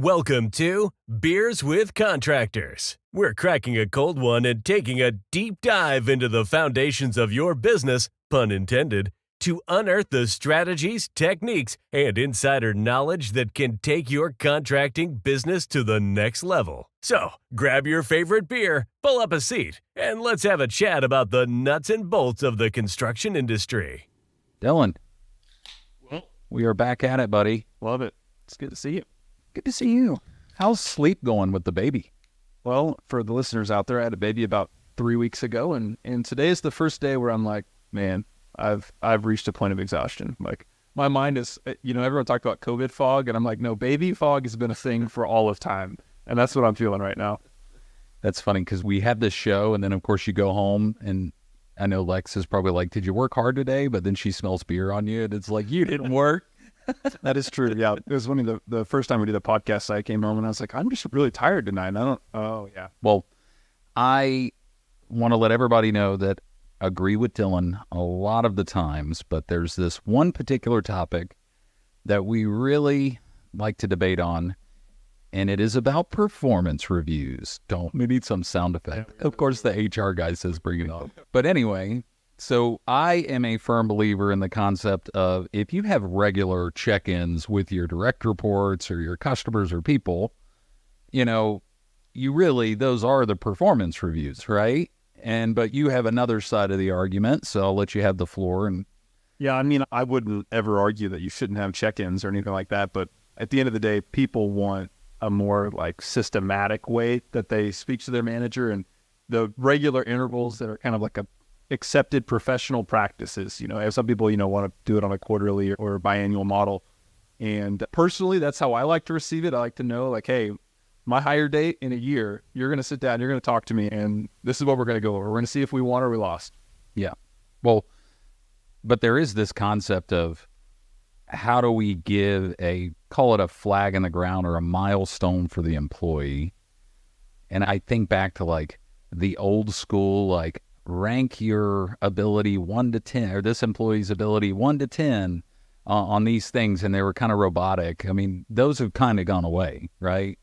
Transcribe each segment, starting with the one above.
Welcome to Beers with Contractors. We're cracking a cold one and taking a deep dive into the foundations of your business, pun intended, to unearth the strategies, techniques, and insider knowledge that can take your contracting business to the next level. So, grab your favorite beer, pull up a seat, and let's have a chat about the nuts and bolts of the construction industry. Dillon, Well, we are back at it, buddy. love it. It's good to see you. Good to see you. How's sleep going with the baby? Well, for the listeners out there, I had a baby about 3 weeks ago, and today is the first day where I'm like, man, I've reached a point of exhaustion. Like, my mind is, everyone talked about COVID fog, and I'm like, no, baby fog has been a thing for all of time, and that's what I'm feeling right now. That's funny because we have this show, and then of course you go home, and I know Lex is probably like, did you work hard today? But then she smells beer on you, and it's like, you didn't work. That is true. Yeah, it was one of the first time we did the podcast. I came home and I was like, I'm just really tired tonight. And I don't. Oh yeah. Well, I want to let everybody know that I agree with Dillon a lot of the times, but there's this one particular topic that we really like to debate on, and it is about performance reviews. We need some sound effect. Of course, the HR guy says bring it on. But anyway, so I am a firm believer in the concept of if you have regular check-ins with your direct reports or your customers or people, those are the performance reviews, right? But you have another side of the argument, so I'll let you have the floor. And Yeah, I mean, I wouldn't ever argue that you shouldn't have check-ins or anything like that, but at the end of the day, people want a more like systematic way that they speak to their manager, and the regular intervals that are kind of like a accepted professional practices. Some people, want to do it on a quarterly or biannual model. And personally, that's how I like to receive it. I like to know, like, hey, my hire date in a year, you're going to sit down, you're going to talk to me, and this is what we're going to go over. We're going to see if we won or we lost. yeah, well, but there is this concept of how do we give call it a flag in the ground or a milestone for the employee. And I think back to like the old school, like, rank your ability 1 to 10, or this employee's ability 1 to 10 on these things, and they were kind of robotic. I mean, those have kind of gone away, right?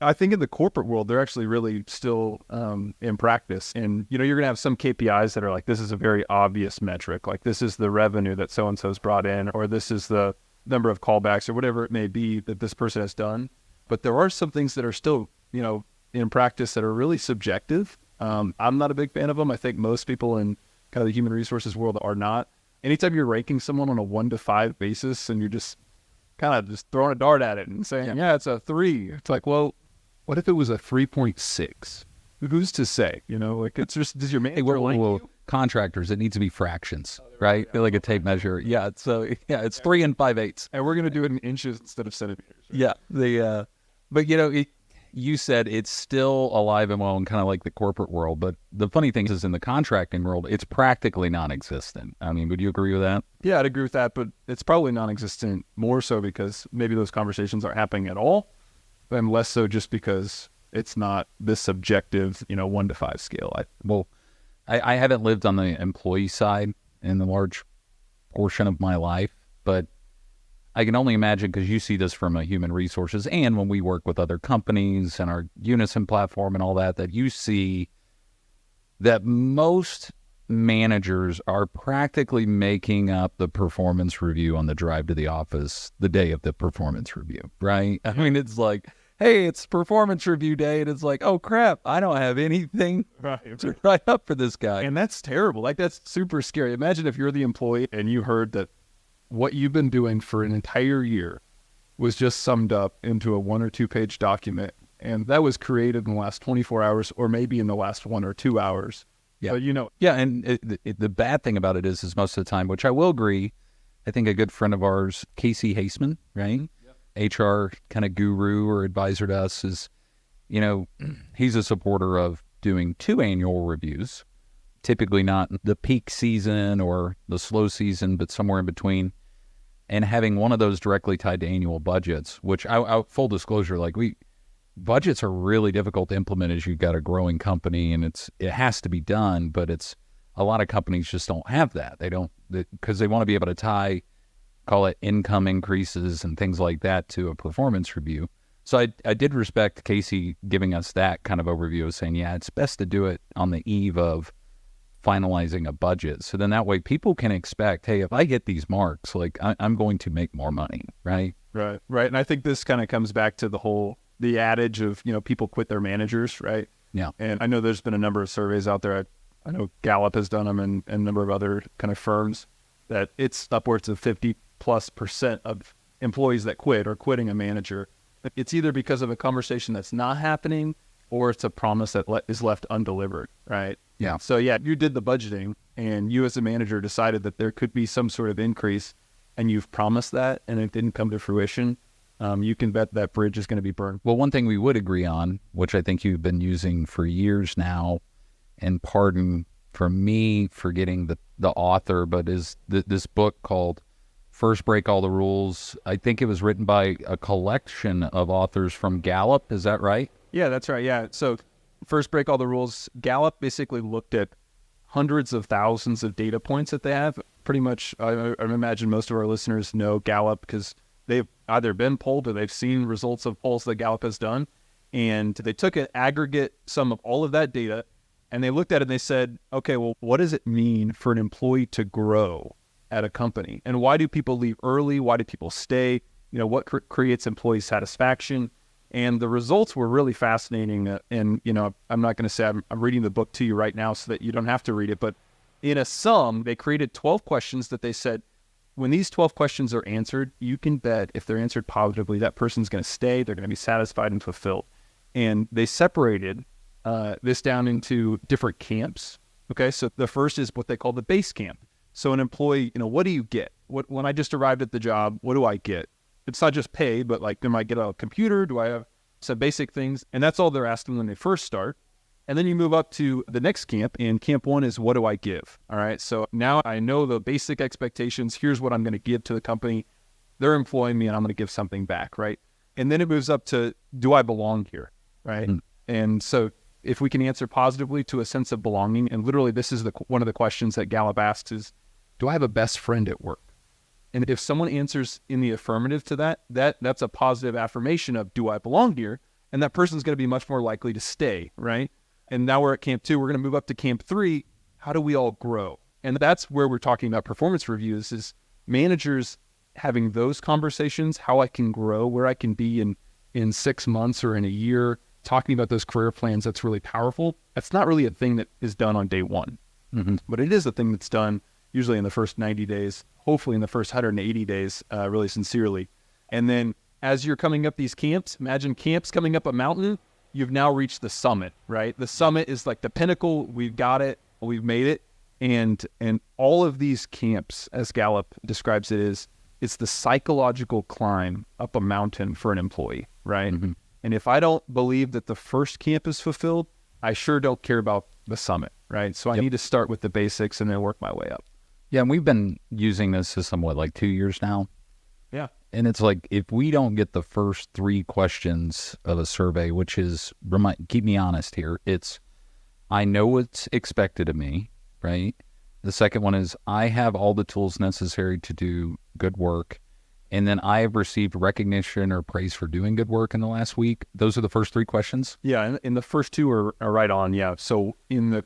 I think in the corporate world, they're actually really still in practice. And, you're going to have some KPIs that are like, this is a very obvious metric. Like, this is the revenue that so-and-so's brought in, or this is the number of callbacks, or whatever it may be that this person has done. But there are some things that are still, in practice that are really subjective. I'm not a big fan of them. I think most people in kind of the human resources world are not. Anytime you're ranking someone on a 1 to 5 basis and you're just kind of just throwing a dart at it and saying, yeah, it's a 3. It's like, well, what if it was a 3.6? Who's to say? Like, it's just, does your manager like you? Contractors, it needs to be fractions, right? Like a tape measure. Yeah. So it's 3 and 5/8. And we're going to do it in inches instead of centimeters. Yeah. Right? But you said it's still alive and well in kind of like the corporate world, but the funny thing is in the contracting world, it's practically non-existent. I mean, would you agree with that? Yeah, I'd agree with that, but it's probably non-existent more so because maybe those conversations aren't happening at all, and less so just because it's not this subjective, 1 to 5 scale. I haven't lived on the employee side in the large portion of my life, but I can only imagine, because you see this from a human resources and when we work with other companies and our Unison platform and all that you see that most managers are practically making up the performance review on the drive to the office the day of the performance review, right? I mean, it's like, hey, it's performance review day, and it's like, oh crap, I don't have anything to write up for this guy. And that's terrible. Like, that's super scary. Imagine if you're the employee and you heard that what you've been doing for an entire year was just summed up into a 1 or 2 page document, and that was created in the last 24 hours or maybe in the last 1 or 2 hours. Yeah. But Yeah, and the bad thing about it is most of the time, which I will agree, I think a good friend of ours, Casey Haseman, right? Yep. HR kind of guru or advisor to us is, he's a supporter of doing 2 annual reviews, typically not the peak season or the slow season, but somewhere in between, and having one of those directly tied to annual budgets, which I full disclosure, like budgets are really difficult to implement as you've got a growing company, and it has to be done, but a lot of companies just don't have that. They don't, because they want to be able to tie, call it income increases and things like that to a performance review. So I did respect Casey giving us that kind of overview of saying, yeah, it's best to do it on the eve of finalizing a budget. So then that way people can expect, hey, if I get these marks, like I'm going to make more money, right? Right. And I think this kind of comes back to the adage of, people quit their managers, right? Yeah. And I know there's been a number of surveys out there. I know Gallup has done them and a number of other kind of firms that it's upwards of 50+% of employees that quit or quitting a manager. It's either because of a conversation that's not happening or it's a promise that is left undelivered, right? Yeah. So yeah, you did the budgeting and you as a manager decided that there could be some sort of increase and you've promised that and it didn't come to fruition. You can bet that bridge is going to be burned. Well, one thing we would agree on, which I think you've been using for years now, and pardon for me forgetting the author, but is this book called First Break All the Rules. I think it was written by a collection of authors from Gallup. Is that right? Yeah, that's right. Yeah. So First Break All the Rules, Gallup basically looked at hundreds of thousands of data points that they have. Pretty much, I imagine most of our listeners know Gallup because they've either been polled or they've seen results of polls that Gallup has done. And they took an aggregate sum of all of that data and they looked at it and they said, okay, well, what does it mean for an employee to grow at a company? And why do people leave early? Why do people stay? What creates employee satisfaction? And the results were really fascinating. And, I'm not going to say I'm reading the book to you right now so that you don't have to read it. But in a sum, they created 12 questions that they said, when these 12 questions are answered, you can bet if they're answered positively, that person's going to stay. They're going to be satisfied and fulfilled. And they separated this down into different camps. Okay, so the first is what they call the base camp. So an employee, what do you get? When I just arrived at the job, what do I get? It's not just pay, but like, do I get a computer? Do I have some basic things? And that's all they're asking when they first start. And then you move up to the next camp, and camp one is what do I give? All right, so now I know the basic expectations. Here's what I'm going to give to the company. They're employing me, and I'm going to give something back, right? And then it moves up to do I belong here, right? And so if we can answer positively to a sense of belonging, and literally this is one of the questions that Gallup asks is, do I have a best friend at work? And if someone answers in the affirmative to that's a positive affirmation of do I belong here? And that person's going to be much more likely to stay, right? And now we're at camp 2. We're going to move up to camp 3. How do we all grow? And that's where we're talking about performance reviews is managers having those conversations, how I can grow, where I can be in 6 months or in a year, talking about those career plans. That's really powerful. That's not really a thing that is done on day one, but it is a thing that's done usually in the first 90 days, hopefully in the first 180 days, really sincerely. And then as you're coming up these camps, imagine camps coming up a mountain. You've now reached the summit, right? The summit is like the pinnacle. We've got it. We've made it. And all of these camps, as Gallup describes it, it's the psychological climb up a mountain for an employee, right? And if I don't believe that the first camp is fulfilled, I sure don't care about the summit, right? So I need to start with the basics and then work my way up. Yeah, and we've been using this system, like 2 years now? Yeah. And it's like, if we don't get the first 3 questions of a survey, which is, keep me honest here, it's, I know what's expected of me, right? The second one is, I have all the tools necessary to do good work. And then I have received recognition or praise for doing good work in the last week. Those are the first 3 questions? Yeah, and the first 2 are right on, yeah. So in the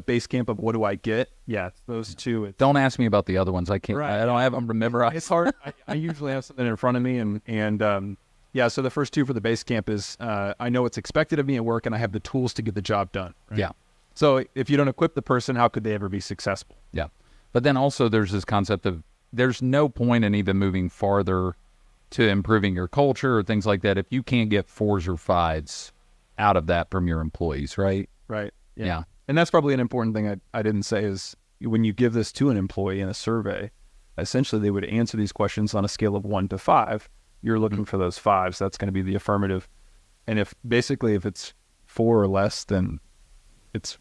base camp of what do I get? Yeah, those 2. Don't ask me about the other ones. I can't. Right. I don't have them memorized. It's hard. I usually have something in front of me, and yeah. So the first 2 for the base camp is I know what's expected of me at work, and I have the tools to get the job done. Right? Yeah. So if you don't equip the person, how could they ever be successful? Yeah. But then also there's this concept of there's no point in even moving farther to improving your culture or things like that if you can't get 4s or 5s out of that from your employees, right? Right. Yeah. And that's probably an important thing I didn't say is when you give this to an employee in a survey, essentially they would answer these questions on a scale of 1 to 5. You're looking for those 5s. That's going to be the affirmative. And if it's 4 or less, then it's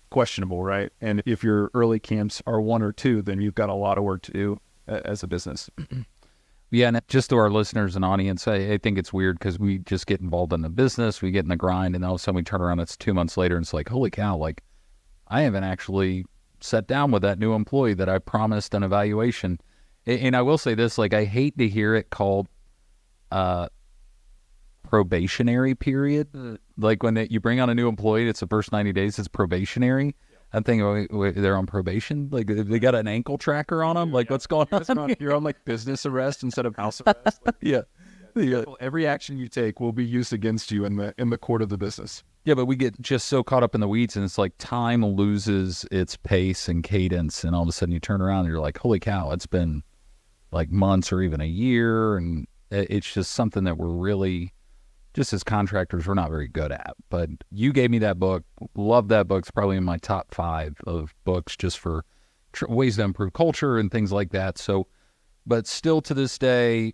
questionable, right? And if your early camps are 1 or 2, then you've got a lot of work to do as a business. Yeah, and just to our listeners and audience, I think it's weird because we just get involved in the business, we get in the grind, and all of a sudden we turn around, it's 2 months later, and it's like, holy cow, like, I haven't actually sat down with that new employee that I promised an evaluation. And I will say this, like, I hate to hear it called probationary period. Like when you bring on a new employee, it's the first 90 days, it's probationary. I'm thinking, wait, they're on probation? Like they got an ankle tracker on them? Like what's going on? You're on like business arrest instead of house arrest. Like, Yeah. every action you take will be used against you in the court of the business. Yeah, but we get just so caught up in the weeds, and it's like time loses its pace and cadence, and all of a sudden you turn around and you're like, holy cow, it's been like months or even a year, and it's just something that we're really, just as contractors, we're not very good at. But you gave me that book. Love that book. It's probably in my top 5 of books just for ways to improve culture and things like that. So, but still to this day,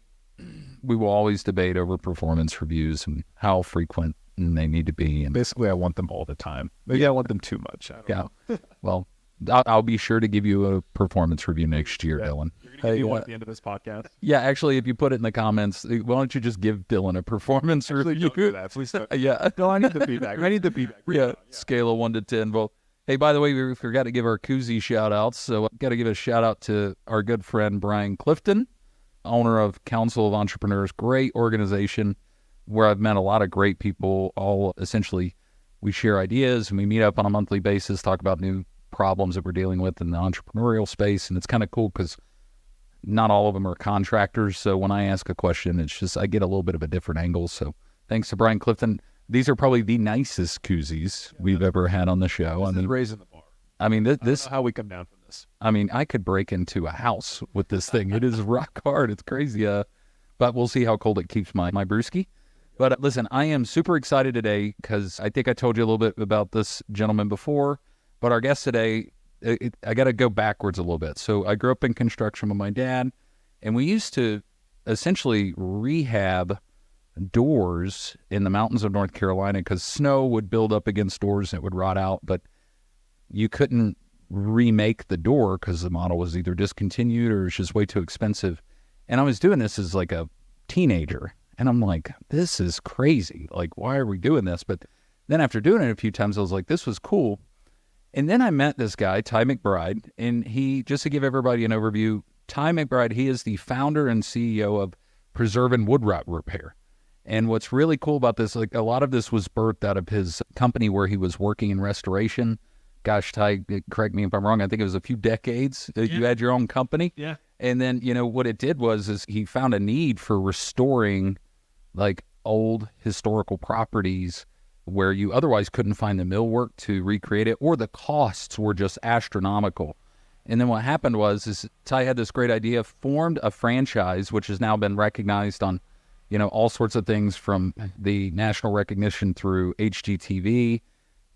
we will always debate over performance reviews and how frequent they need to be. And Basically, I want them all the time. Maybe I want them too much. I don't know. Well, I'll be sure to give you a performance review next year, Dylan. You're going to give me one at the end of this podcast. Yeah, actually, if you put it in the comments, why don't you just give Dylan a performance review? Don't do that. Please don't. Yeah. No, I need the feedback. I need the feedback. Yeah, scale of 1 to 10. Well, hey, by the way, we forgot to give our koozie shout-outs, so I've got to give a shout-out to our good friend Brian Clifton, owner of Council of Entrepreneurs, great organization where I've met a lot of great people. All essentially, we share ideas and we meet up on a monthly basis, talk about new problems that we're dealing with in the entrepreneurial space. And it's kind of cool because not all of them are contractors. So when I ask a question, it's just I get a little bit of a different angle. So thanks to Brian Clifton. These are probably the nicest koozies we've ever had on the show. This is raising the bar. I mean, this I don't know how we come down from this. I mean, I could break into a house with this thing. It is rock hard. It's crazy. But we'll see how cold it keeps my brewski. But listen, I am super excited today because I think I told you a little bit about this gentleman before. But our guest today, I got to go backwards a little bit. So I grew up in construction with my dad, and we used to essentially rehab doors in the mountains of North Carolina because snow would build up against doors and it would rot out. But you couldn't remake the door because the model was either discontinued or it was just way too expensive. And I was doing this as like a teenager. And I'm like, this is crazy. Like, why are we doing this? But then after doing it a few times, I was like, this was cool. And then I met this guy, Ty McBride, and he, just to give everybody an overview, Ty McBride, he is the founder and CEO of Preservan Wood Rot Repair. And what's really cool about this, like a lot of this was birthed out of his company where he was working in restoration. Gosh, Ty, correct me if I'm wrong. I think it was a few decades. You had your own company. Yeah. And then, what it did is he found a need for restoring like old historical properties where you otherwise couldn't find the millwork to recreate it, or the costs were just astronomical. And then what happened is Ty had this great idea, formed a franchise, which has now been recognized on, all sorts of things from the national recognition through HGTV.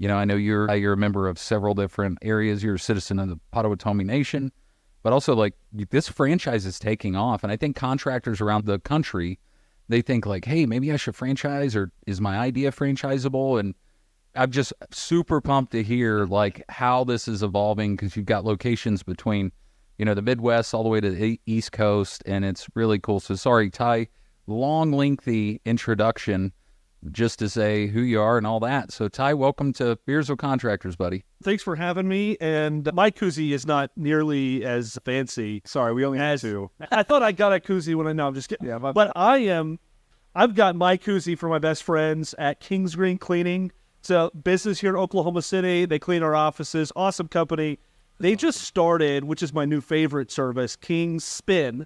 I know you're a member of several different areas. You're a citizen of the Potawatomi Nation, but also like this franchise is taking off. And I think contractors around the country, they think like, hey, maybe I should franchise, or is my idea franchisable? And I'm just super pumped to hear like how this is evolving because you've got locations between, the Midwest all the way to the East Coast, and it's really cool. So sorry, Ty, long, lengthy introduction just to say who you are and all that. So Ty, welcome to Beers with Contractors, buddy. Thanks for having me. And my koozie is not nearly as fancy. Sorry, we only had 2. I thought I got a koozie when I'm just kidding. Yeah, but I've got my koozie from my best friends at Kings Green Cleaning. It's a business here in Oklahoma City. They clean our offices. Awesome company. They just started, which is my new favorite service, King's Spin,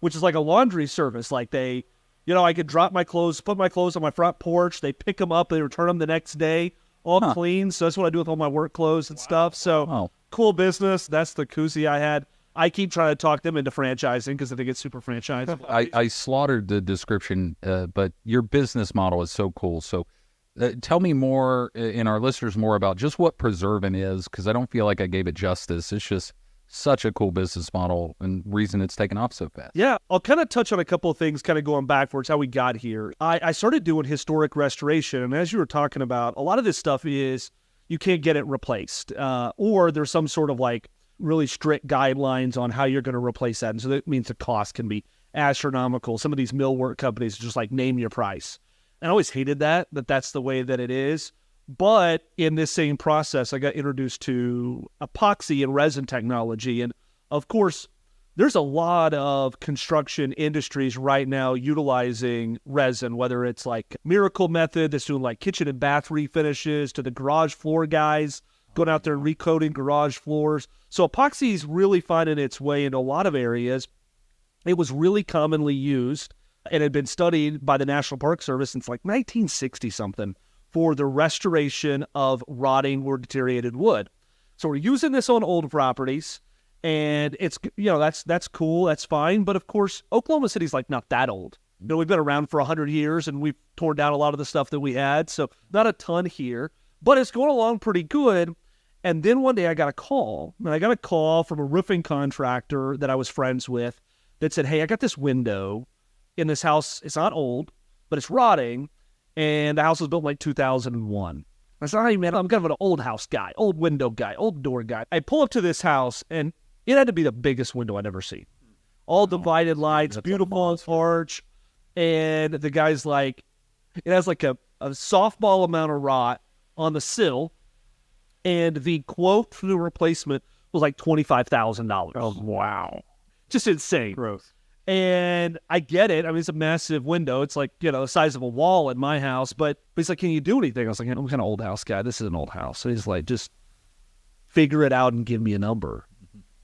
which is like a laundry service. Like they, I could drop my clothes, put my clothes on my front porch. They pick them up. They return them the next day, all clean. So that's what I do with all my work clothes and stuff. So cool business. That's the koozie I had. I keep trying to talk them into franchising because I think it's super franchisable. I slaughtered the description, but your business model is so cool. So tell me more, and our listeners more about just what Preservan is, because I don't feel like I gave it justice. It's just such a cool business model and reason it's taken off so fast. Yeah, I'll kind of touch on a couple of things kind of going backwards, how we got here. I started doing historic restoration, and as you were talking about, a lot of this stuff is you can't get it replaced, or there's some sort of like really strict guidelines on how you're going to replace that, and so that means the cost can be astronomical. Some of these millwork companies just like name your price. And I always hated that's the way that it is. But in this same process, I got introduced to epoxy and resin technology. And of course, there's a lot of construction industries right now utilizing resin, whether it's like Miracle Method that's doing like kitchen and bath refinishes, to the garage floor guys going out there and recoating garage floors. So epoxy is really finding its way into a lot of areas. It was really commonly used and had been studied by the National Park Service since like 1960 something for the restoration of rotting or deteriorated wood. So we're using this on old properties. And it's, that's cool, that's fine. But of course, Oklahoma City's like not that old. We've been around for 100 years and we've torn down a lot of the stuff that we had. So not a ton here, but it's going along pretty good. And then one day I got a call. And I got a call from a roofing contractor that I was friends with that said, hey, I got this window in this house. It's not old, but it's rotting. And the house was built in like 2001. I said, hey, man, I'm kind of an old house guy, old window guy, old door guy. I pull up to this house, and it had to be the biggest window I'd ever seen. All divided lights, beautiful arch. And the guy's like, it has like a softball amount of rot on the sill. And the quote for the replacement was like $25,000. Oh, wow. Just insane. Gross. And I get it. I mean, it's a massive window. It's like, the size of a wall in my house. But he's like, can you do anything? I was like, I'm kind of old house guy. This is an old house. So he's like, just figure it out and give me a number.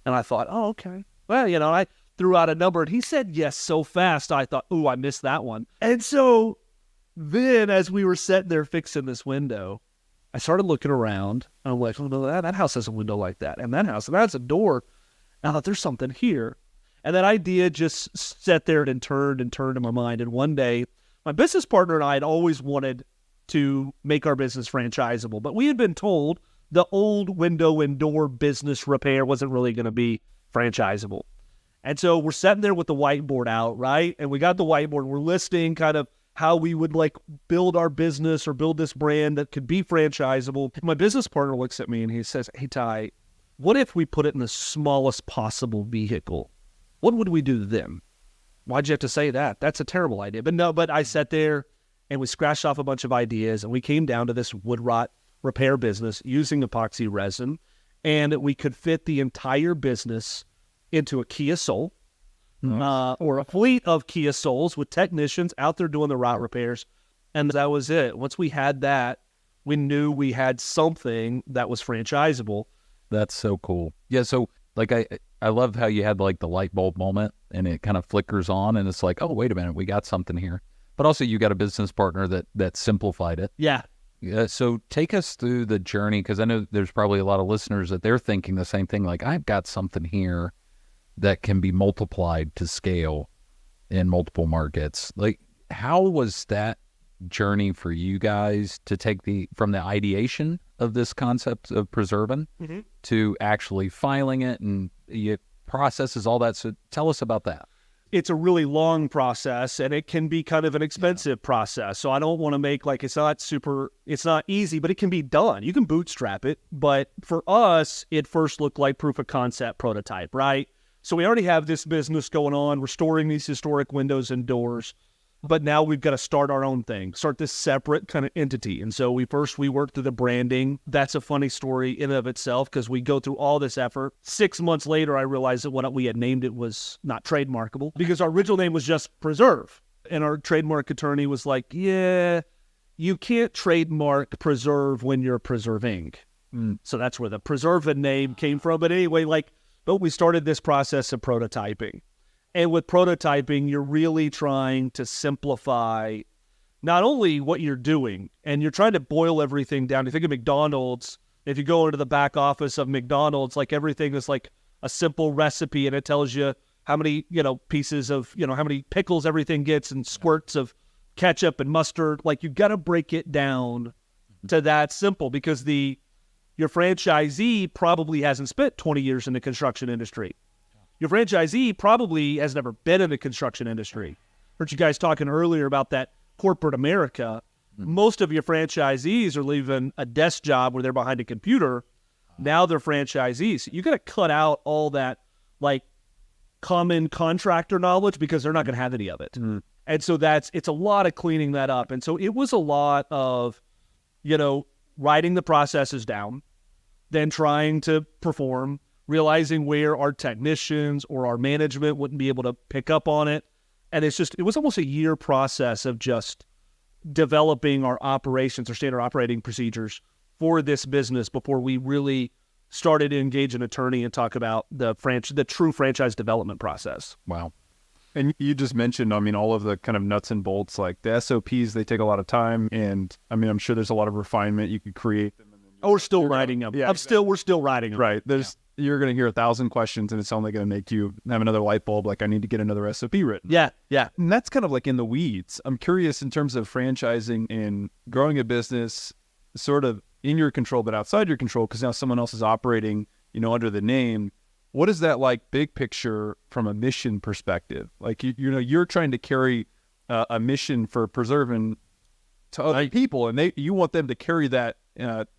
And I thought, oh, okay. Well, I threw out a number. And he said yes so fast, I thought, ooh, I missed that one. And so then as we were sitting there fixing this window, I started looking around. And I'm like, oh, no, that house has a window like that. And that house, and that's a door. And I thought, there's something here. And that idea just sat there and turned in my mind. And one day, my business partner and I had always wanted to make our business franchisable. But we had been told the old window and door business repair wasn't really going to be franchisable. And so we're sitting there with the whiteboard out, right? And we got the whiteboard. We're listing kind of how we would like build our business or build this brand that could be franchisable. My business partner looks at me and he says, hey, Ty, what if we put it in the smallest possible vehicle? What would we do then? Why'd you have to say that? That's a terrible idea. But I sat there and we scratched off a bunch of ideas and we came down to this wood rot repair business using epoxy resin, and we could fit the entire business into a Kia Soul or a fleet of Kia Souls with technicians out there doing the rot repairs. And that was it. Once we had that, we knew we had something that was franchisable. That's so cool. Yeah, so like I love how you had like the light bulb moment and it kind of flickers on and it's like, oh, wait a minute, we got something here. But also you got a business partner that simplified it. Yeah. So take us through the journey, because I know there's probably a lot of listeners that they're thinking the same thing. Like, I've got something here that can be multiplied to scale in multiple markets. Like, how was that journey for you guys to take from the ideation of this concept of Preservan to actually filing it and processes, all that? So tell us about that. It's a really long process and it can be kind of an expensive process. So I don't want to make like, it's not easy, but it can be done. You can bootstrap it. But for us, it first looked like proof of concept prototype, right? So we already have this business going on, restoring these historic windows and doors. But now we've got to start our own thing, start this separate kind of entity. And so we worked through the branding. That's a funny story in and of itself because we go through all this effort. 6 months later, I realized that what we had named it was not trademarkable because our original name was just Preserve. And our trademark attorney was like, yeah, you can't trademark Preserve when you're preserving. So that's where the Preservan name came from. But anyway, but we started this process of prototyping. And with prototyping, you're really trying to simplify not only what you're doing, and you're trying to boil everything down. You think of McDonald's, if you go into the back office of McDonald's, like everything is like a simple recipe, and it tells you how many, pieces of, how many pickles everything gets and squirts of ketchup and mustard. Like, you got to break it down to that simple because your franchisee probably hasn't spent 20 years in the construction industry. Your franchisee probably has never been in the construction industry. Heard you guys talking earlier about that corporate America. Most of your franchisees are leaving a desk job where they're behind a computer. Now they're franchisees. You got to cut out all that like common contractor knowledge because they're not going to have any of it. And so it's a lot of cleaning that up. And so it was a lot of, writing the processes down, then trying to perform, realizing where our technicians or our management wouldn't be able to pick up on it. And it was almost a year process of just developing our operations or standard operating procedures for this business before we really started to engage an attorney and talk about the true franchise development process. Wow. And you just mentioned, I mean, all of the kind of nuts and bolts, like the SOPs, they take a lot of time. And I mean, I'm sure there's a lot of refinement. You could create them. And then we're still writing them. Yeah, we're still writing them. Right. You're going to hear 1,000 questions and it's only going to make you have another light bulb. Like, I need to get another SOP written. Yeah. And that's kind of like in the weeds. I'm curious in terms of franchising and growing a business sort of in your control, but outside your control, because now someone else is operating, under the name. What is that like big picture from a mission perspective? Like, you're trying to carry a mission for Preservan to other people, and you want them to carry that,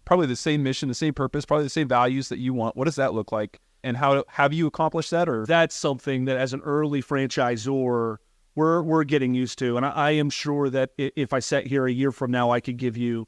probably the same mission, the same purpose, probably the same values that you want. What does that look like? And how have you accomplished that? Or that's something that as an early franchisor, we're getting used to. And I am sure that if I sat here a year from now, I could give you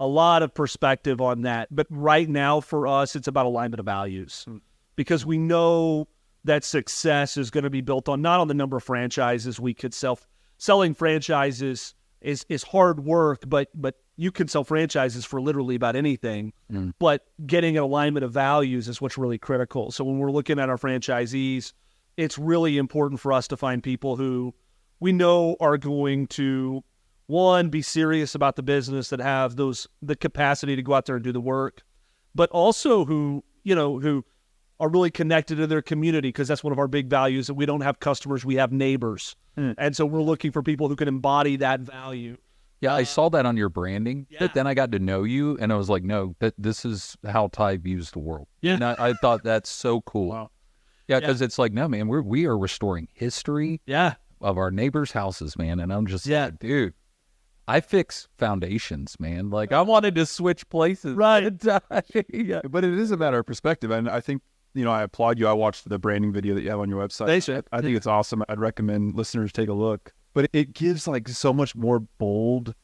a lot of perspective on that. But right now for us, it's about alignment of values because we know that success is going to be built on not on the number of franchises we could sell. Selling franchises is hard work, but you can sell franchises for literally about anything. But getting an alignment of values is what's really critical. So when we're looking at our franchisees, it's really important for us to find people who we know are going to, one, be serious about the business, that have the capacity to go out there and do the work, but also who are really connected to their community, because that's one of our big values, that we don't have customers, we have neighbors. And so we're looking for people who can embody that value. Yeah, I saw that on your branding, but then I got to know you, and I was like, no, this is how Ty views the world. Yeah. And I thought that's so cool. Wow. Yeah, because it's like, no, man, we are restoring history Yeah. of our neighbors' houses, man. And I'm just like, dude, I fix foundations, man. Like, I wanted to switch places. Right. Yeah. But it is a matter of perspective. And I think, I applaud you. I watched the branding video that you have on your website. Thanks, man. I think it's awesome. I'd recommend listeners take a look. But it gives like so much more bold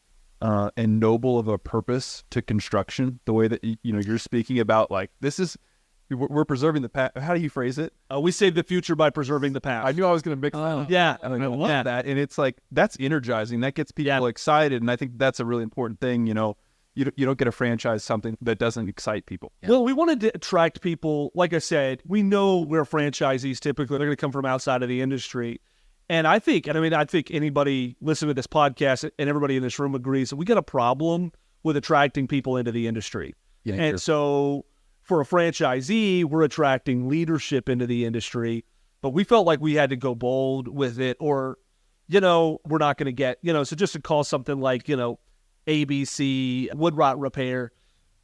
and noble of a purpose to construction. The way that you're speaking about, like, this is, we're preserving the past. How do you phrase it? We save the future by preserving the past. I knew I was going to mix that up. Yeah. I love that. And it's like, that's energizing. That gets people excited. And I think that's a really important thing. You don't get a franchise something that doesn't excite people. Yeah. Well, we wanted to attract people. Like I said, we know we're franchisees typically. They're going to come from outside of the industry. And I think anybody listening to this podcast and everybody in this room agrees that we got a problem with attracting people into the industry. Yeah, and so for a franchisee, we're attracting leadership into the industry, but we felt like we had to go bold with it, or, we're not going to get, so just to call something like, ABC wood rot repair,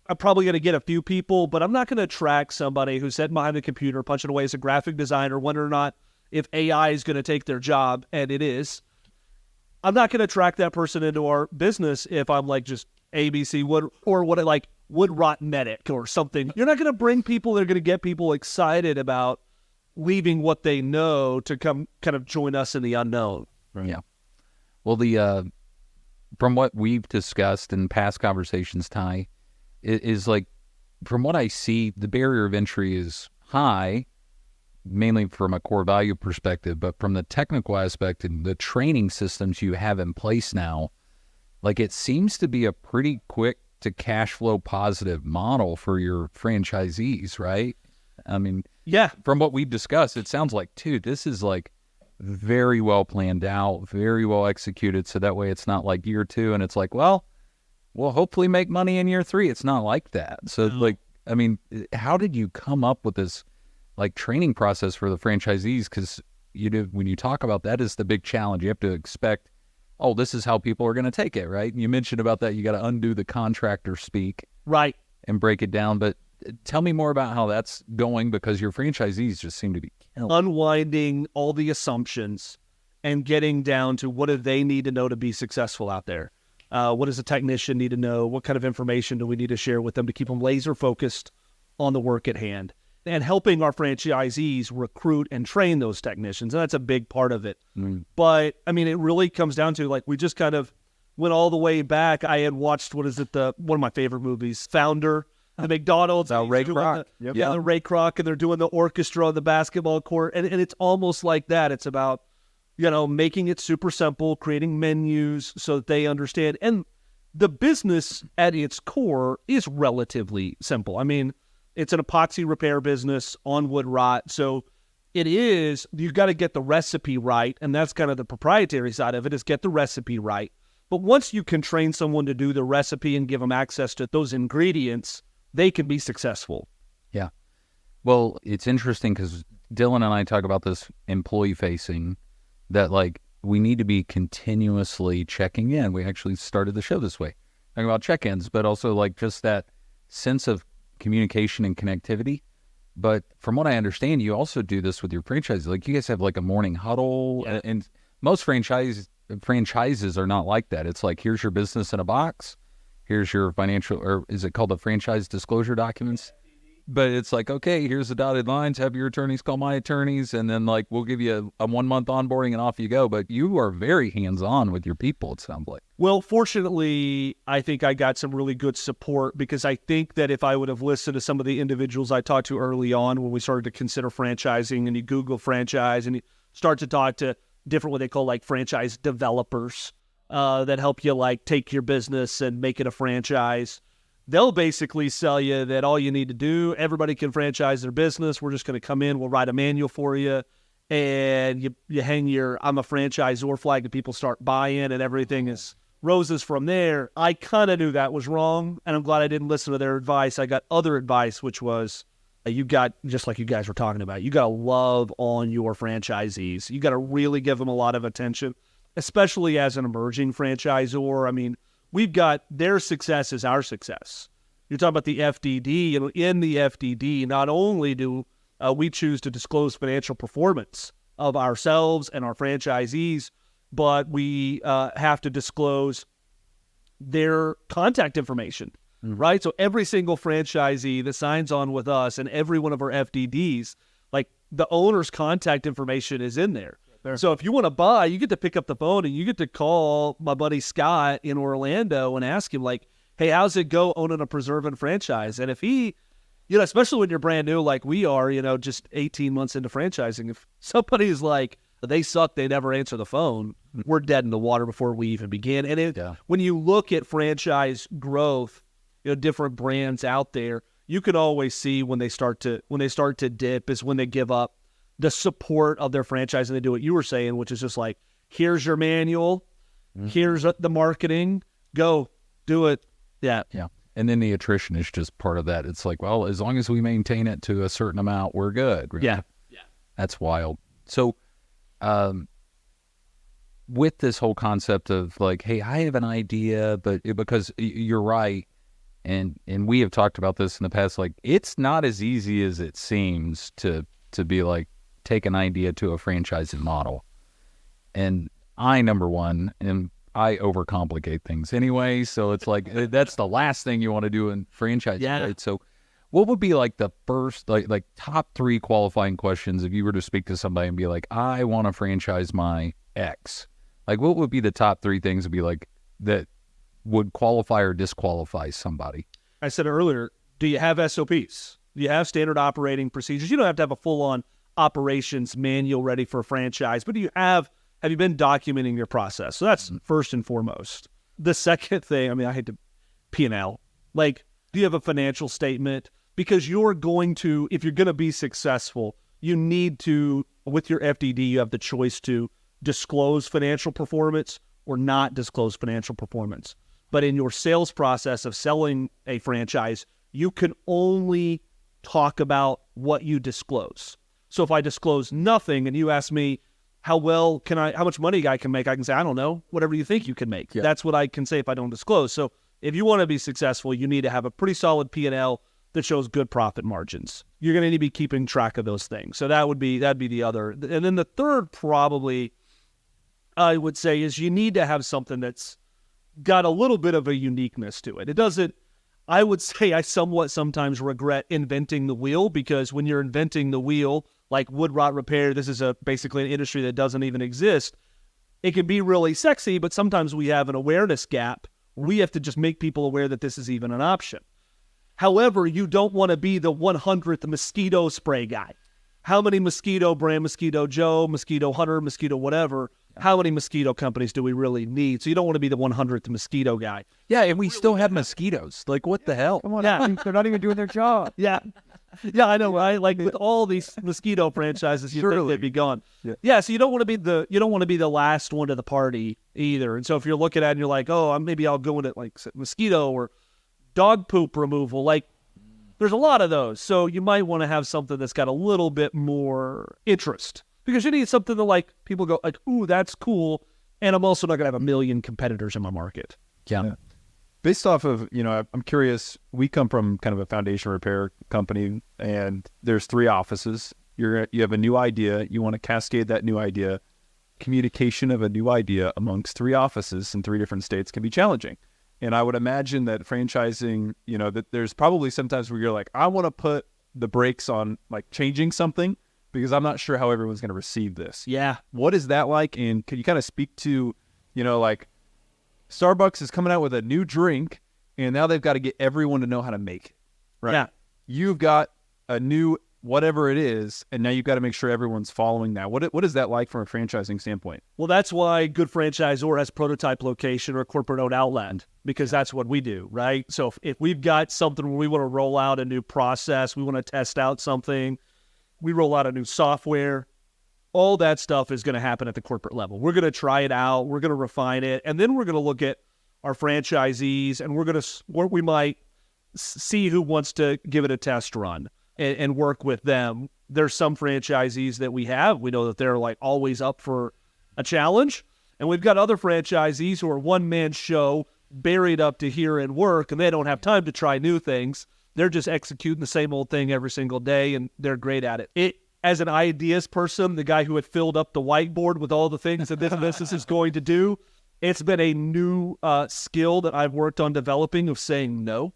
I'm probably going to get a few people, but I'm not going to attract somebody who's sitting behind the computer punching away as a graphic designer, wondering or not if AI is going to take their job, and it is. I'm not going to attract that person into our business if I'm like just ABC wood, or what like wood rot medic or something. You're not going to bring people that are going to get people excited about leaving what they know to come kind of join us in the unknown. Right. Yeah. Well, from what we've discussed in past conversations, Ty, is like, from what I see, the barrier of entry is high, mainly from a core value perspective, but from the technical aspect and the training systems you have in place now, like, it seems to be a pretty quick to cash flow positive model for your franchisees, right? I mean, yeah, from what we've discussed, it sounds like, dude, this is like very well planned out, very well executed. So that way it's not like year two and it's like, well, we'll hopefully make money in year three. It's not like that. So like, I mean, how did you come up with this like training process for the franchisees? Because when you talk about that is the big challenge. You have to expect, oh, this is how people are going to take it, right? And you mentioned about that. You got to undo the contractor speak. Right. And break it down. But tell me more about how that's going, because your franchisees just seem to be killing. Unwinding all the assumptions and getting down to what do they need to know to be successful out there? What does a technician need to know? What kind of information do we need to share with them to keep them laser focused on the work at hand? And helping our franchisees recruit and train those technicians. And that's a big part of it. But, I mean, it really comes down to, like, we just kind of went all the way back. I had watched, one of my favorite movies, Founder. the McDonald's. Now Ray doing Kroc. The, yeah, the Ray Kroc, and they're doing the orchestra on the basketball court. And it's almost like that. It's about, making it super simple, creating menus so that they understand. And the business at its core is relatively simple. I mean, it's an epoxy repair business on wood rot. So you've got to get the recipe right. And that's kind of the proprietary side of it, is get the recipe right. But once you can train someone to do the recipe and give them access to those ingredients, they can be successful. Yeah. Well, it's interesting because Dylan and I talk about this employee facing, that like we need to be continuously checking in. We actually started the show this way, talking about check-ins, but also like just that sense of communication and connectivity. But from what I understand, you also do this with your franchises. Like you guys have like a morning huddle, and most franchises are not like that. It's like, here's your business in a box. Here's your financial, or is it called the franchise disclosure documents? But it's like, okay, here's the dotted lines. Have your attorneys call my attorneys. And then like, we'll give you a 1 month onboarding and off you go. But you are very hands-on with your people, it sounds like. Well, fortunately, I think I got some really good support, because I think that if I would have listened to some of the individuals I talked to early on when we started to consider franchising, and you Google franchise and you start to talk to different, what they call like franchise developers that help you like take your business and make it a franchise, they'll basically sell you that all you need to do, everybody can franchise their business. We're just going to come in, we'll write a manual for you, and you hang your I'm a franchisor flag, and people start buying, and everything is roses from there. I kind of knew that was wrong, and I'm glad I didn't listen to their advice. I got other advice, which was, you got, just like you guys were talking about, you got to love on your franchisees. You got to really give them a lot of attention, especially as an emerging franchisor. I mean, we've got their success is our success. You're talking about the FDD. In the FDD, not only do we choose to disclose financial performance of ourselves and our franchisees, but we have to disclose their contact information, right? So every single franchisee that signs on with us and every one of our FDDs, like the owner's contact information is in there. So if you want to buy, you get to pick up the phone and you get to call my buddy Scott in Orlando and ask him like, hey, how's it go owning a Preservan franchise? And if he, especially when you're brand new like we are, just 18 months into franchising, if somebody's like, they suck, they never answer the phone, we're dead in the water before we even begin. And when you look at franchise growth, different brands out there, you can always see when they start to dip is when they give up the support of their franchise and they do what you were saying, which is just like, here's your manual, here's the marketing, go do it. Yeah. And then the attrition is just part of that. It's like, well, as long as we maintain it to a certain amount, we're good. Right? Yeah. That's wild. So, with this whole concept of like, hey, I have an idea, but because you're right, and we have talked about this in the past, like it's not as easy as it seems to be like, take an idea to a franchising model. And number one, I overcomplicate things anyway. So it's like, that's the last thing you want to do in franchising. Yeah. Right? So what would be like the first, like top 3 qualifying questions if you were to speak to somebody and be like, I want to franchise my X? Like what would be the top 3 things to be like that would qualify or disqualify somebody? I said earlier, do you have SOPs? Do you have standard operating procedures? You don't have to have a full-on operations manual ready for a franchise, but have you been documenting your process? So that's first and foremost. The second thing, I hate to P&L. Like, do you have a financial statement? Because if you're going to be successful, you need to, with your FDD, you have the choice to disclose financial performance or not disclose financial performance. But in your sales process of selling a franchise, you can only talk about what you disclose. So if I disclose nothing and you ask me how much money I can make, I can say, I don't know, whatever you think you can make. Yeah. That's what I can say if I don't disclose. So if you want to be successful, you need to have a pretty solid P&L that shows good profit margins. You're going to need to be keeping track of those things. So that'd be the other. And then the third probably I would say is you need to have something that's got a little bit of a uniqueness to it. I would say I somewhat sometimes regret inventing the wheel, because when you're inventing the wheel, like wood rot repair, this is basically an industry that doesn't even exist. It can be really sexy, but sometimes we have an awareness gap. We have to just make people aware that this is even an option. However, you don't want to be the 100th mosquito spray guy. How many mosquito brand, Mosquito Joe, Mosquito Hunter, Mosquito whatever, how many mosquito companies do we really need? So you don't want to be the 100th mosquito guy. Yeah, and we still have mosquitoes. Like, what the hell? Come on, Yeah. they're not even doing their job. Yeah. Yeah, I know, right? Like with all these mosquito franchises, you think they'd be gone. Yeah, so you don't want to be the last one to the party either. And so if you're looking at it and you're like, oh, maybe I'll go into like mosquito or dog poop removal, like there's a lot of those. So you might want to have something that's got a little bit more interest, because you need something that like people go like, ooh, that's cool. And I'm also not going to have a million competitors in my market. Yeah. Based off of, I'm curious, we come from kind of a foundation repair company, and there's 3 offices. You have a new idea. You want to cascade that new idea. Communication of a new idea amongst 3 offices in 3 different states can be challenging. And I would imagine that franchising, that there's probably sometimes where you're like, I want to put the brakes on like changing something because I'm not sure how everyone's going to receive this. Yeah. What is that like? And could you kind of speak to, like Starbucks is coming out with a new drink and now they've got to get everyone to know how to make it, right? Yeah. You've got a new whatever it is, and now you've got to make sure everyone's following that. What is that like from a franchising standpoint? Well, that's why good franchisor has prototype location or corporate-owned outlet, because that's what we do, right? So if we've got something where we want to roll out a new process, we want to test out something, we roll out a new software, all that stuff is going to happen at the corporate level. We're going to try it out, we're going to refine it, and then we're going to look at our franchisees, and we might see who wants to give it a test run and work with them. There's some franchisees that we know that they're like always up for a challenge. And we've got other franchisees who are one-man show, buried up to here and work, and they don't have time to try new things. They're just executing the same old thing every single day, and they're great at it. As an ideas person, the guy who had filled up the whiteboard with all the things that this business is going to do, it's been a new skill that I've worked on developing of saying no.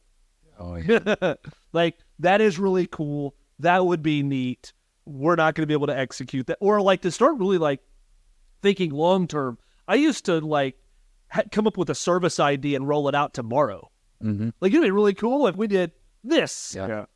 Oh, yeah. Like, that is really cool. That would be neat. We're not going to be able to execute that. Or like to start really like thinking long term. I used to like come up with a service idea and roll it out tomorrow. Mm-hmm. Like, it'd be really cool if we did this. Yeah.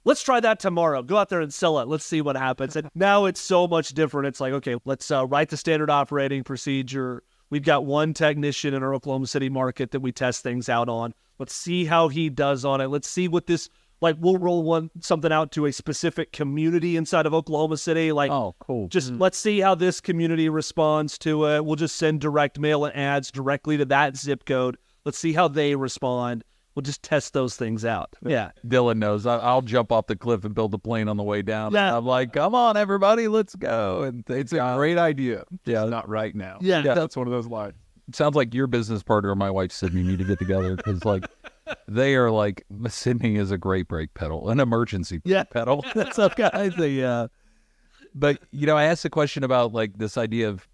Let's try that tomorrow. Go out there and sell it. Let's see what happens. And now it's so much different. It's like, okay, let's write the standard operating procedure. We've got one technician in our Oklahoma City market that we test things out on. Let's see how he does on it. Let's see what this, like, we'll roll something out to a specific community inside of Oklahoma City. Like, oh, cool. Just let's see how this community responds to it. We'll just send direct mail and ads directly to that zip code. Let's see how they respond. We'll just test those things out. Yeah. Dylan knows I'll jump off the cliff and build a plane on the way down. Yeah. I'm like, come on, everybody, let's go. And It's a great idea. Yeah. Just not right now. Yeah. That's one of those lines. it sounds like your business partner and my wife Sydney need to get together because like they are like Sydney is a great brake pedal, an emergency brake pedal. That's okay. But I asked a question about like this idea of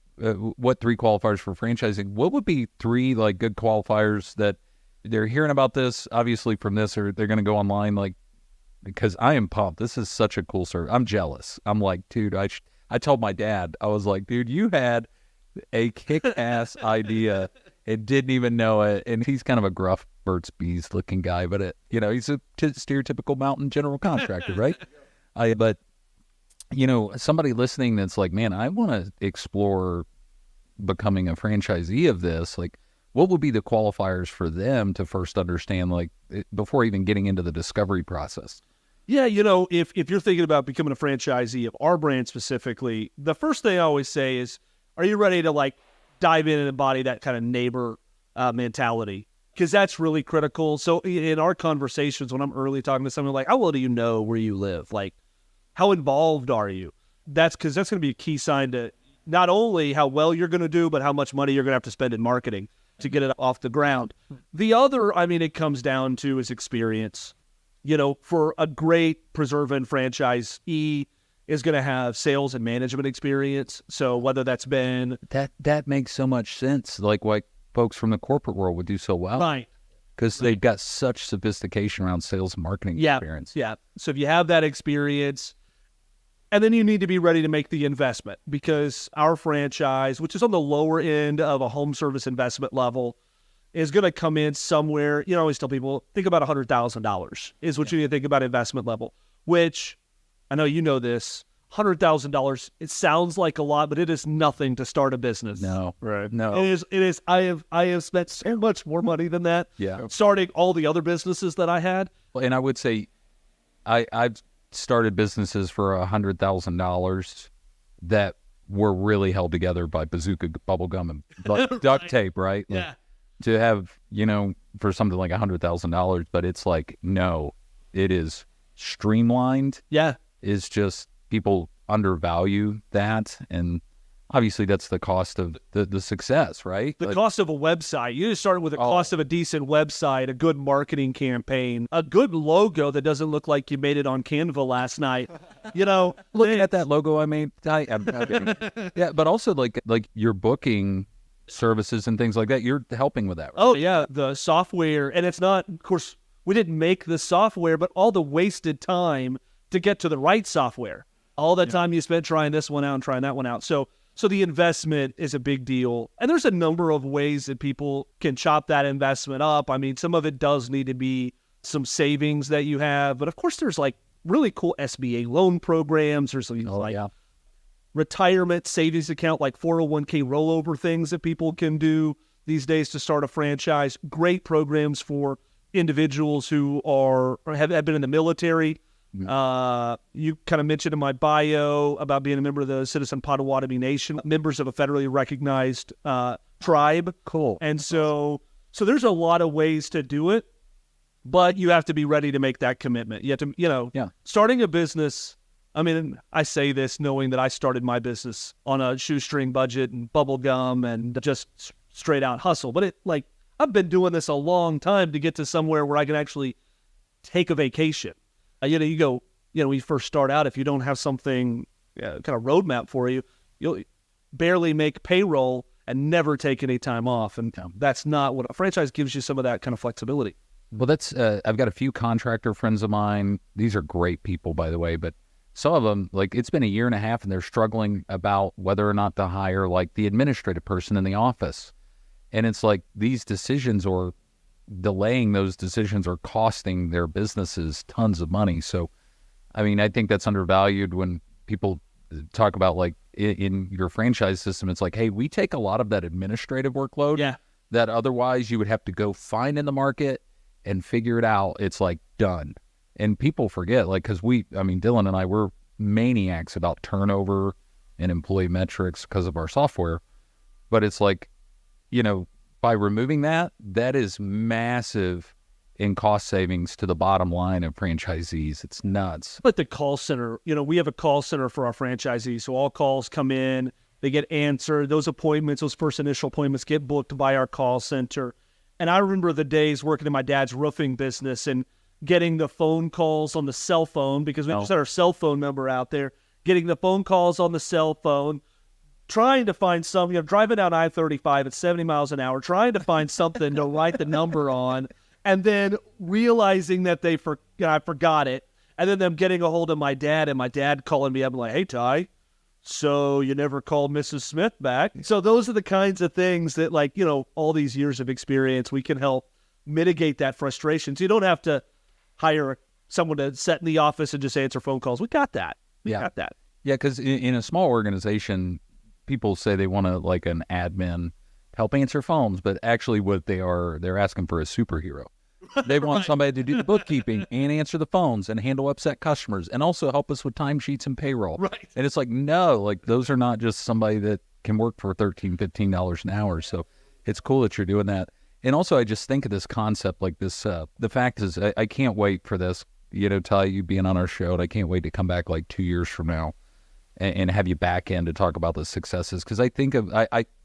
what 3 qualifiers for franchising. What would be 3 like good qualifiers that they're hearing about this obviously from this, or they're going to go online, like, because I am pumped. This is such a cool service. I'm jealous. I'm like, dude, I told my dad, I was like, dude, you had a kick-ass idea and didn't even know it. And he's kind of a gruff Burt's Bees looking guy, but he's a stereotypical mountain general contractor, right? But somebody listening that's like, man, I want to explore becoming a franchisee of this. Like, what would be the qualifiers for them to first understand, like, before even getting into the discovery process? Yeah, if you're thinking about becoming a franchisee of our brand specifically, the first thing I always say is, are you ready to like dive in and embody that kind of neighbor mentality? Because that's really critical. So in our conversations, when I'm early talking to someone, like, how well do you know where you live? Like, how involved are you? That's because that's going to be a key sign to not only how well you're going to do, but how much money you're going to have to spend in marketing to get it off the ground. The other, it comes down to is experience. For a great Preservan franchisee is going to have sales and management experience. So whether that's been... That makes so much sense. Like what folks from the corporate world would do so well. Right. Because they've got such sophistication around sales and marketing experience. Yeah. So if you have that experience, and then you need to be ready to make the investment, because our franchise, which is on the lower end of a home service investment level, is going to come in somewhere. I always tell people, think about $100,000 is what you need to think about investment level, which I know you know this. $100,000, it sounds like a lot, but it is nothing to start a business. No, Right. no. It is. I have spent so much more money than that. Yeah. Starting all the other businesses that I had. And I would say I've started businesses for $100,000 that were really held together by bazooka bubble gum and duct tape, right? Like, Yeah. to have, for something like $100,000, but it's like, no, it is streamlined. Yeah. Is just people undervalue that. And obviously that's the cost of the success, right? The cost of a website. You just start with the cost of a decent website, a good marketing campaign, a good logo that doesn't look like you made it on Canva last night. Looking at that logo I made, I'm kidding. Yeah, but also like your booking services and things like that, you're helping with that, right? Oh, yeah. The software. And it's not, of course, we didn't make the software, but all the wasted time to get to the right software. All the time you spent trying this one out and trying that one out. So the investment is a big deal. And there's a number of ways that people can chop that investment up. I mean, some of it does need to be some savings that you have. But of course, there's like really cool SBA loan programs. There's retirement savings account, like 401k rollover things that people can do these days to start a franchise. Great programs for individuals who have been in the military. You kind of mentioned in my bio about being a member of the Citizen Potawatomi Nation, members of a federally recognized tribe. Cool. And so there's a lot of ways to do it, but you have to be ready to make that commitment. You have to, starting a business. I mean, I say this knowing that I started my business on a shoestring budget and bubble gum and just straight out hustle. But I've been doing this a long time to get to somewhere where I can actually take a vacation. You go, when you first start out, if you don't have something kind of roadmap for you, you'll barely make payroll and never take any time off. And that's not what a franchise gives you, some of that kind of flexibility. Well, that's, I've got a few contractor friends of mine. These are great people, by the way, but some of them, it's been a year and a half and they're struggling about whether or not to hire the administrative person in the office. And it's like these decisions or delaying those decisions are costing their businesses tons of money. So, I mean, I think that's undervalued when people talk about in your franchise system. It's like, hey, we take a lot of that administrative workload that otherwise you would have to go find in the market and figure it out. It's done. And people forget, because Dillon and I, we're maniacs about turnover and employee metrics because of our software. But it's by removing that is massive in cost savings to the bottom line of franchisees. It's nuts. But the call center, we have a call center for our franchisees. So all calls come in, they get answered. Those first initial appointments get booked by our call center. And I remember the days working in my dad's roofing business and getting the phone calls on the cell phone, because we just had our cell phone number out there, getting the phone calls on the cell phone, trying to find driving down I-35 at 70 miles an hour, trying to find something to write the number on, and then realizing that I forgot it, and then them getting a hold of my dad, and my dad calling me up and like, hey, Ty, so you never called Mrs. Smith back? So those are the kinds of things that, all these years of experience, we can help mitigate that frustration. So you don't have to hire someone to sit in the office and just answer phone calls. We got that. We got that. Yeah, because in a small organization, people say they want an admin help answer phones, but actually what they're asking for a superhero. They want somebody to do the bookkeeping and answer the phones and handle upset customers and also help us with timesheets and payroll. Right. And it's no, those are not just somebody that can work for $13, $15 an hour. So it's cool that you're doing that. And also I just think of this concept this, the fact is I can't wait for this, Ty, you being on our show, and I can't wait to come back 2 years from now and have you back in to talk about the successes. Because I think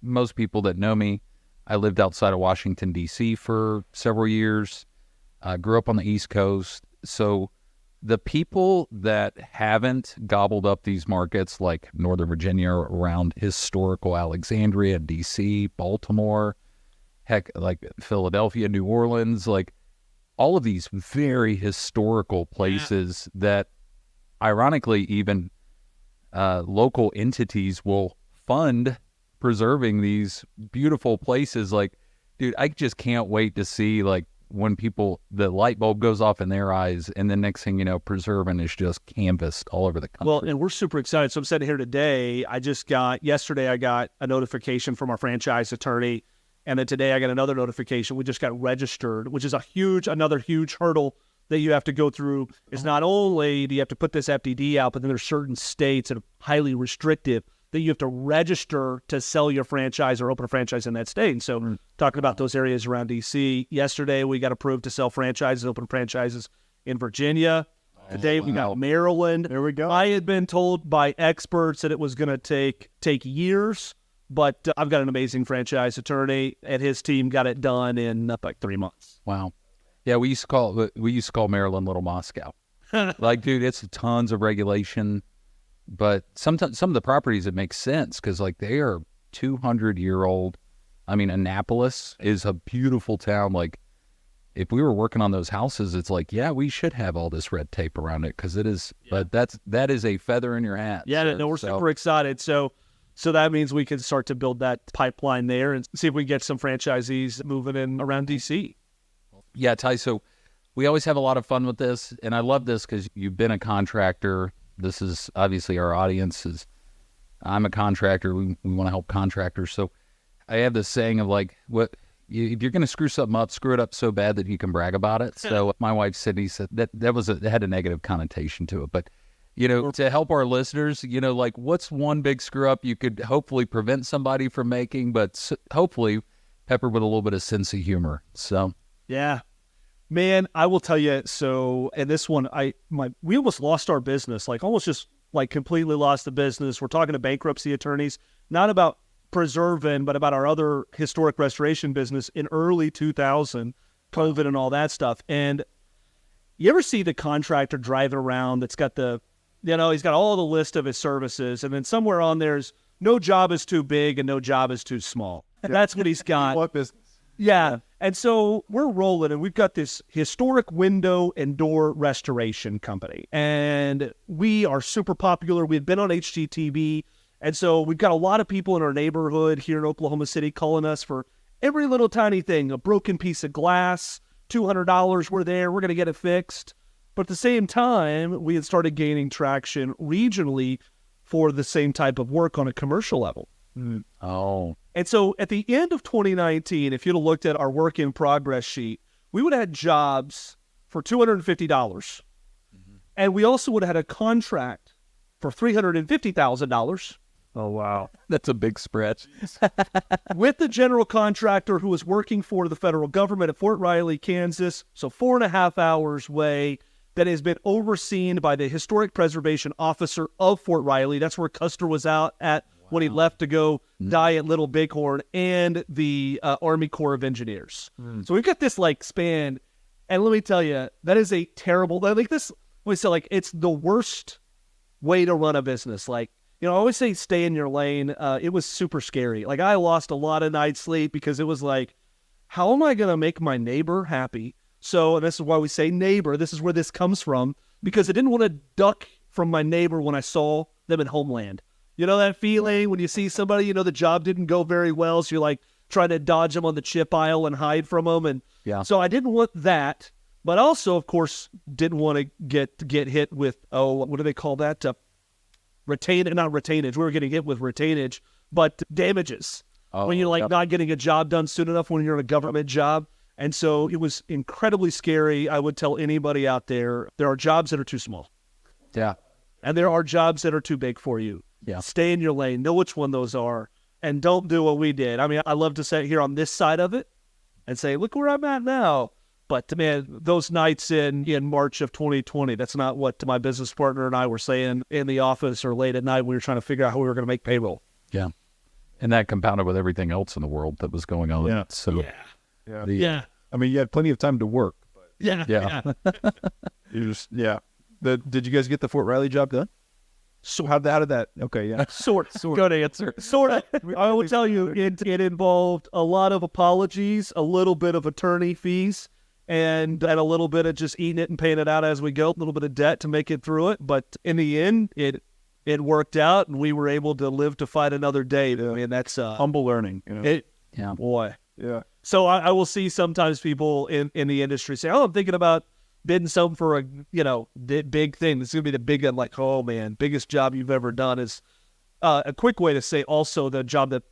most people that know me, I lived outside of Washington, D.C. for several years, grew up on the East Coast. So the people that haven't gobbled up these markets like Northern Virginia, around historical Alexandria, D.C., Baltimore, heck, Philadelphia, New Orleans, all of these very historical places that ironically even local entities will fund preserving these beautiful places. Dude, I just can't wait to see like when the light bulb goes off in their eyes, and the next thing you know, Preservan is just canvassed all over the country. Well, and we're super excited. So I'm sitting here today. Yesterday I got a notification from our franchise attorney, and then today I got another notification. We just got registered, which is another huge hurdle that you have to go through. Is not only do you have to put this FDD out, but then there's certain states that are highly restrictive that you have to register to sell your franchise or open a franchise in that state. And so talking about those areas around D.C., yesterday we got approved to sell franchises, open franchises in Virginia. Today we got Maryland. There we go. I had been told by experts that it was going to take years, but I've got an amazing franchise attorney, and his team got it done in like 3 months. Wow. Yeah, we used to call Maryland Little Moscow. Like, dude, it's tons of regulation. But sometimes some of the properties, it makes sense because, like, they are 200-year-old. I mean, Annapolis is a beautiful town. Like, if we were working on those houses, it's like, yeah, we should have all this red tape around it because it is. Yeah. But that is a feather in your hat. Yeah, no, we're super excited. So that means we can start to build that pipeline there and see if we can get some franchisees moving in around D.C. Yeah, Ty, so we always have a lot of fun with this, and I love this because you've been a contractor. This is obviously our audience I'm a contractor. We want to help contractors. So I have this saying of like, if you're going to screw something up, screw it up so bad that you can brag about it. So my wife, Sydney, said that had a negative connotation to it. But, to help our listeners, like what's one big screw up you could hopefully prevent somebody from making, but hopefully peppered with a little bit of sense of humor. So. Yeah. Man, I will tell you, so, and this one, we almost lost our business, like almost just like completely lost the business. We're talking to bankruptcy attorneys, not about Preservan, but about our other historic restoration business in early 2000, COVID and all that stuff. And you ever see the contractor driving around that's got he's got all the list of his services, and then somewhere on there's no job is too big and no job is too small. That's what he's got. What business? Yeah. And so we're rolling, and we've got this historic window and door restoration company, and we are super popular. We had been on HGTV, and so we've got a lot of people in our neighborhood here in Oklahoma City calling us for every little tiny thing, a broken piece of glass, $200, we're there, we're going to get it fixed. But at the same time, we had started gaining traction regionally for the same type of work on a commercial level. Mm. Oh. And so at the end of 2019, if you'd have looked at our work in progress sheet, we would have had jobs for $250. Mm-hmm. And we also would have had a contract for $350,000. Oh, wow. That's a big spread. With the general contractor who was working for the federal government at Fort Riley, Kansas. So 4.5 hours away, that has been overseen by the Historic Preservation Officer of Fort Riley. That's where Custer was out at when he left to go die at Little Bighorn, and the Army Corps of Engineers. So we've got this like span, and let me tell you, that is a terrible, like this, we say like it's the worst way to run a business. Like, I always say stay in your lane. It was super scary. Like I lost a lot of night's sleep because it was like, how am I going to make my neighbor happy? So, and this is why we say neighbor. This is where this comes from, because I didn't want to duck from my neighbor when I saw them in Homeland. You know that feeling when you see somebody, the job didn't go very well, so you're like trying to dodge them on the chip aisle and hide from them. And yeah. So I didn't want that, but also, of course, didn't want to get hit with, what do they call that? Not retainage. We were getting hit with retainage, but damages. When you're like not getting a job done soon enough when you're in a government job. And so it was incredibly scary. I would tell anybody out there are jobs that are too small. Yeah. And there are jobs that are too big for you. Yeah. Stay in your lane. Know which one those are. And don't do what we did. I mean, I love to sit here on this side of it and say, look where I'm at now. But, man, those nights in March of 2020, that's not what my business partner and I were saying in the office or late at night. We were trying to figure out how we were going to make payroll. Yeah. And that compounded with everything else in the world that was going on. Yeah. So, Yeah. I mean, you had plenty of time to work. But Yeah. Did you guys get the Fort Riley job done? So how did that? Okay, yeah. Sort. Good answer. Sort of. I will tell you, it involved a lot of apologies, a little bit of attorney fees, and a little bit of just eating it and paying it out as we go. A little bit of debt to make it through it, but in the end, it worked out, and we were able to live to fight another day. I mean, that's humble learning. Boy. Yeah. So I will see sometimes people in the industry say, "Oh, I'm thinking about bidding something for a big thing. This is gonna be the big." I'm like, "Oh man, biggest job you've ever done is." A quick way to say also the job that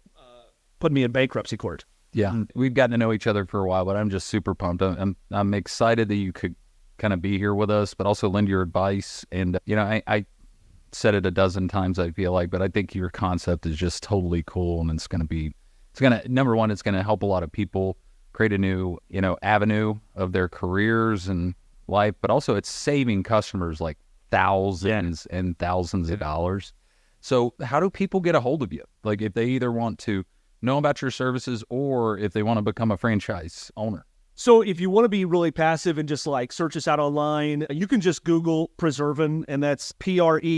put me in bankruptcy court. Yeah, we've gotten to know each other for a while, but I'm just super pumped. I'm excited that you could kind of be here with us, but also lend your advice. And I said it a dozen times, I feel like, but I think your concept is just totally cool, and number one, it's gonna help a lot of people create a new avenue of their careers and life, but also it's saving customers like thousands and thousands of dollars. So how do people get a hold of you? Like if they either want to know about your services or if they want to become a franchise owner? So if you want to be really passive and just like search us out online, you can just Google Preservan, and that's Preservan.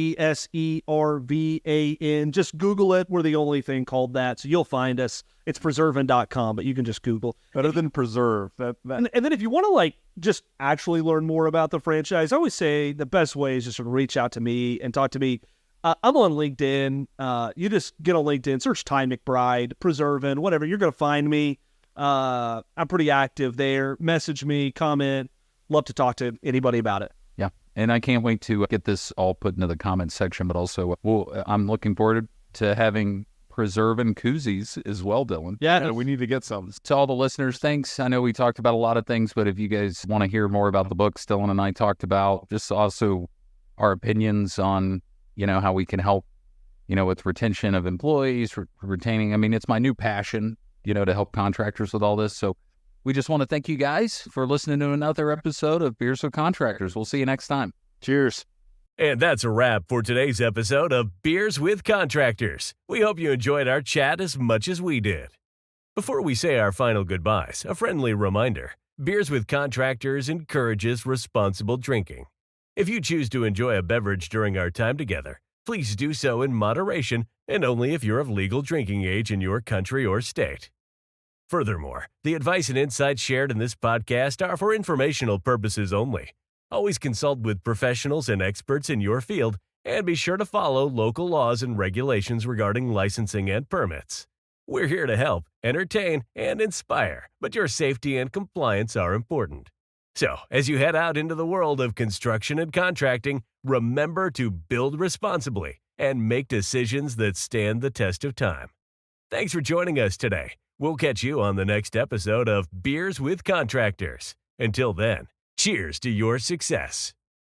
Just Google it. We're the only thing called that. So you'll find us. It's preservan.com, but you can just Google. Better than preserve. And then if you want to like just actually learn more about the franchise, I always say the best way is just sort of reach out to me and talk to me. I'm on LinkedIn. You just get on LinkedIn, search Ty McBride, Preservan, whatever. You're going to find me. I'm pretty active there. Message me, comment. Love to talk to anybody about it. Yeah. And I can't wait to get this all put into the comments section, but also I'm looking forward to having Preservan koozies as well, Dillon. Yeah, we need to get some. To all the listeners, thanks. I know we talked about a lot of things, but if you guys want to hear more about the books Dillon and I talked about, just also our opinions on how we can help, with retention of employees, retaining. I mean, it's my new passion, to help contractors with all this. So we just want to thank you guys for listening to another episode of Beers with Contractors. We'll see you next time. Cheers. And that's a wrap for today's episode of Beers with Contractors. We hope you enjoyed our chat as much as we did. Before we say our final goodbyes, a friendly reminder. Beers with Contractors encourages responsible drinking. If you choose to enjoy a beverage during our time together, please do so in moderation and only if you're of legal drinking age in your country or state. Furthermore, the advice and insights shared in this podcast are for informational purposes only. Always consult with professionals and experts in your field, and be sure to follow local laws and regulations regarding licensing and permits. We're here to help, entertain, and inspire, but your safety and compliance are important. So, as you head out into the world of construction and contracting, remember to build responsibly and make decisions that stand the test of time. Thanks for joining us today. We'll catch you on the next episode of Beers with Contractors. Until then, cheers to your success.